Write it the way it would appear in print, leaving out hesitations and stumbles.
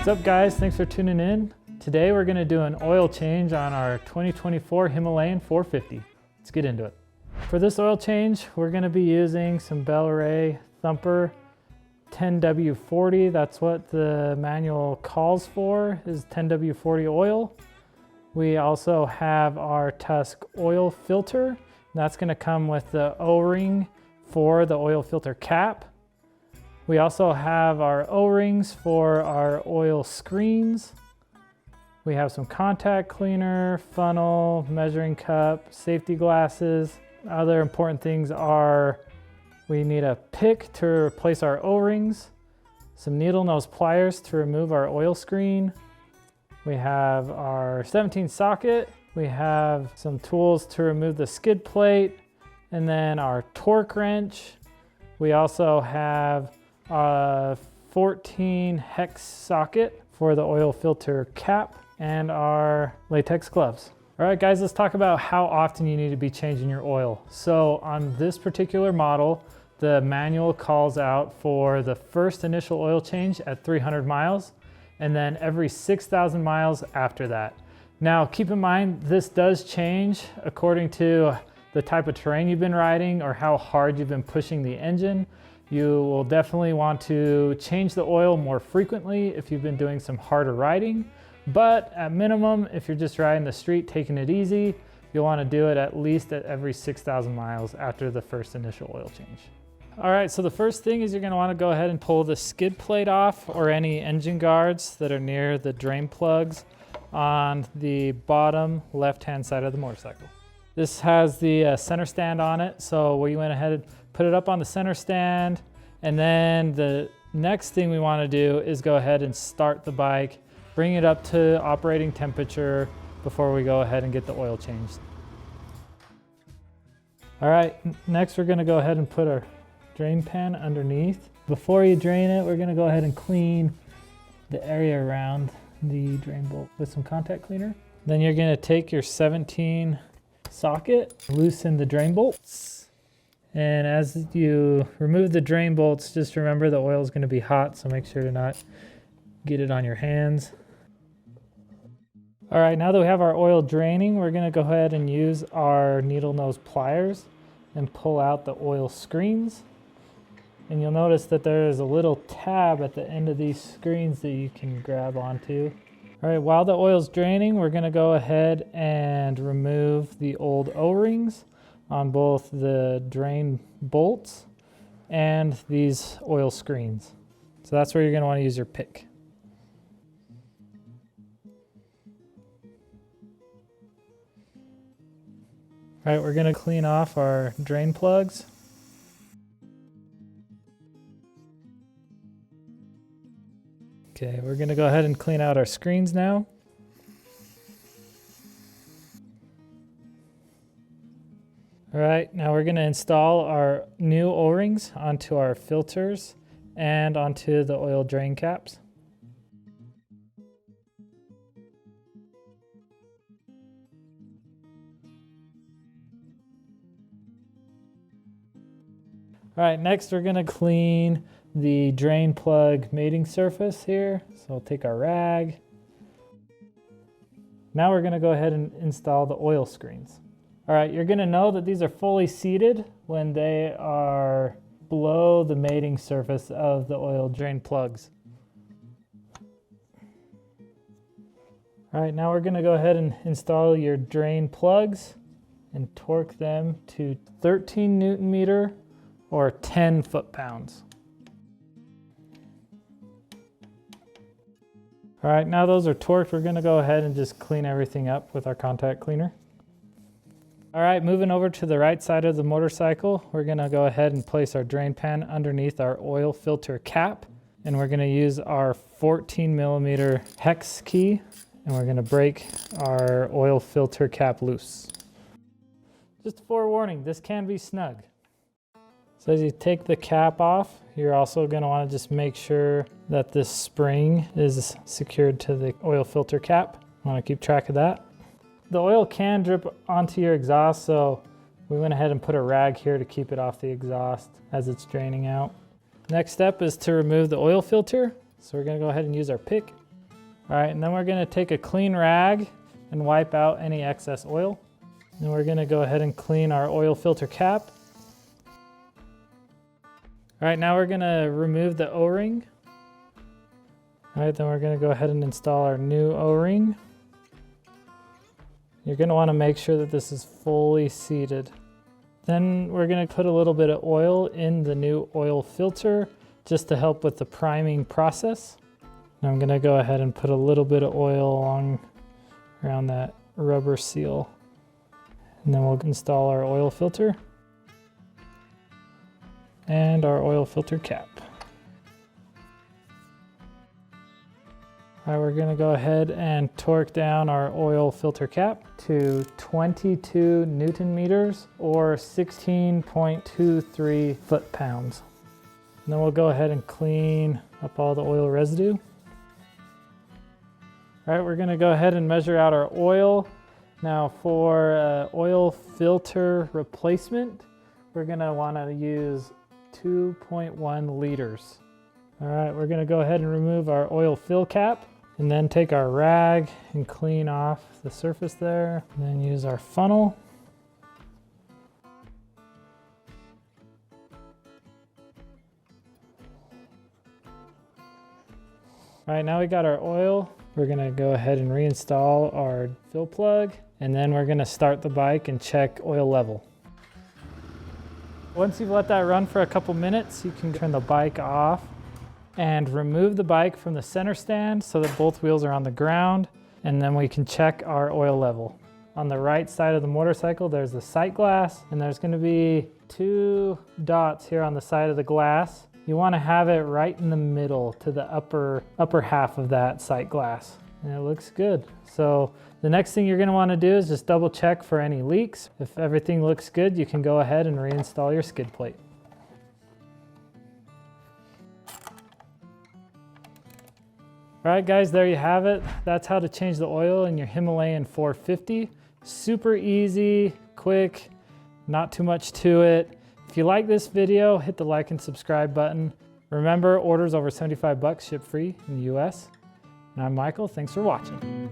What's up guys, thanks for tuning in. Today we're gonna do an oil change on our 2024 Himalayan 450. Let's get into it. For this oil change, we're gonna be using some Bel-Ray Thumper 10W40. That's what the manual calls for, is 10W40 oil. We also have our Tusk oil filter. That's gonna come with the O-ring for the oil filter cap. We also have our O-rings for our oil screens. We have some contact cleaner, funnel, measuring cup, safety glasses. Other important things are we need a pick to replace our O-rings, some needle nose pliers to remove our oil screen. We have our 17 socket. We have some tools to remove the skid plate, and then our torque wrench. We also have a 14 hex socket for the oil filter cap and our latex gloves. All right guys, let's talk about how often you need to be changing your oil. So on this particular model, the manual calls out for the first initial oil change at 300 miles and then every 6,000 miles after that. Now keep in mind, this does change according to the type of terrain you've been riding or how hard you've been pushing the engine. You will definitely want to change the oil more frequently if you've been doing some harder riding. But at minimum, if you're just riding the street, taking it easy, you'll want to do it at least at every 6,000 miles after the first initial oil change. All right, so the first thing is you're going to want to go ahead and pull the skid plate off or any engine guards that are near the drain plugs on the bottom left-hand side of the motorcycle. This has the center stand on it, so we went ahead and put it up on the center stand, and then the next thing we want to do is go ahead and start the bike, bring it up to operating temperature before we go ahead and get the oil changed. All right, next we're going to go ahead and put our drain pan underneath. Before you drain it, we're going to go ahead and clean the area around the drain bolt with some contact cleaner. Then you're going to take your 17 socket, loosen the drain bolts. And as you remove the drain bolts, just remember the oil is going to be hot, so make sure to not get it on your hands. All right, now that we have our oil draining, we're going to go ahead and use our needle nose pliers and pull out the oil screens. And you'll notice that there is a little tab at the end of these screens that you can grab onto. All right, while the oil's draining, we're going to go ahead and remove the old O-rings on both the drain bolts and these oil screens. So that's where you're going to want to use your pick. All right, we're going to clean off our drain plugs. Okay, we're going to go ahead and clean out our screens now. All right, now we're going to install our new O-rings onto our filters and onto the oil drain caps. All right, next we're going to clean the drain plug mating surface here. So we'll take our rag. Now we're going to go ahead and install the oil screens. All right, you're going to know that these are fully seated when they are below the mating surface of the oil drain plugs. All right, now we're going to go ahead and install your drain plugs and torque them to 13 Newton meter or 10 foot-pounds. All right, now those are torqued, we're going to go ahead and just clean everything up with our contact cleaner. All right, moving over to the right side of the motorcycle, we're going to go ahead and place our drain pan underneath our oil filter cap. And we're going to use our 14 millimeter hex key, and we're going to break our oil filter cap loose. Just a forewarning, this can be snug. So as you take the cap off, you're also going to want to just make sure that this spring is secured to the oil filter cap. I want to keep track of that. The oil can drip onto your exhaust, so we went ahead and put a rag here to keep it off the exhaust as it's draining out. Next step is to remove the oil filter. So we're going to go ahead and use our pick. All right, and then we're gonna take a clean rag and wipe out any excess oil. Then we're gonna go ahead and clean our oil filter cap. All right, now we're gonna remove the O-ring. All right, then we're gonna go ahead and install our new O-ring. You're gonna wanna make sure that this is fully seated. Then we're gonna put a little bit of oil in the new oil filter just to help with the priming process. And I'm gonna go ahead and put a little bit of oil around that rubber seal. And then we'll install our oil filter and our oil filter cap. All right, we're gonna go ahead and torque down our oil filter cap to 22 Newton meters or 16.23 foot-pounds. And then we'll go ahead and clean up all the oil residue. All right, we're gonna go ahead and measure out our oil. Now for oil filter replacement, we're gonna wanna use 2.1 liters. All right, we're gonna go ahead and remove our oil fill cap and then take our rag and clean off the surface there. And then use our funnel. All right, now we got our oil. We're gonna go ahead and reinstall our fill plug, and then we're gonna start the bike and check oil level. Once you've let that run for a couple minutes, you can turn the bike off and remove the bike from the center stand so that both wheels are on the ground, and then we can check our oil level. On the right side of the motorcycle, there's the sight glass, and there's gonna be 2 dots here on the side of the glass. You wanna have it right in the middle to the upper half of that sight glass, and it looks good. So the next thing you're gonna wanna do is just double check for any leaks. If everything looks good, you can go ahead and reinstall your skid plate. All right, guys, there you have it. That's how to change the oil in your Himalayan 450. Super easy, quick, not too much to it. If you like this video, hit the like and subscribe button. Remember, orders over $75 ship free in the US. And I'm Michael, thanks for watching.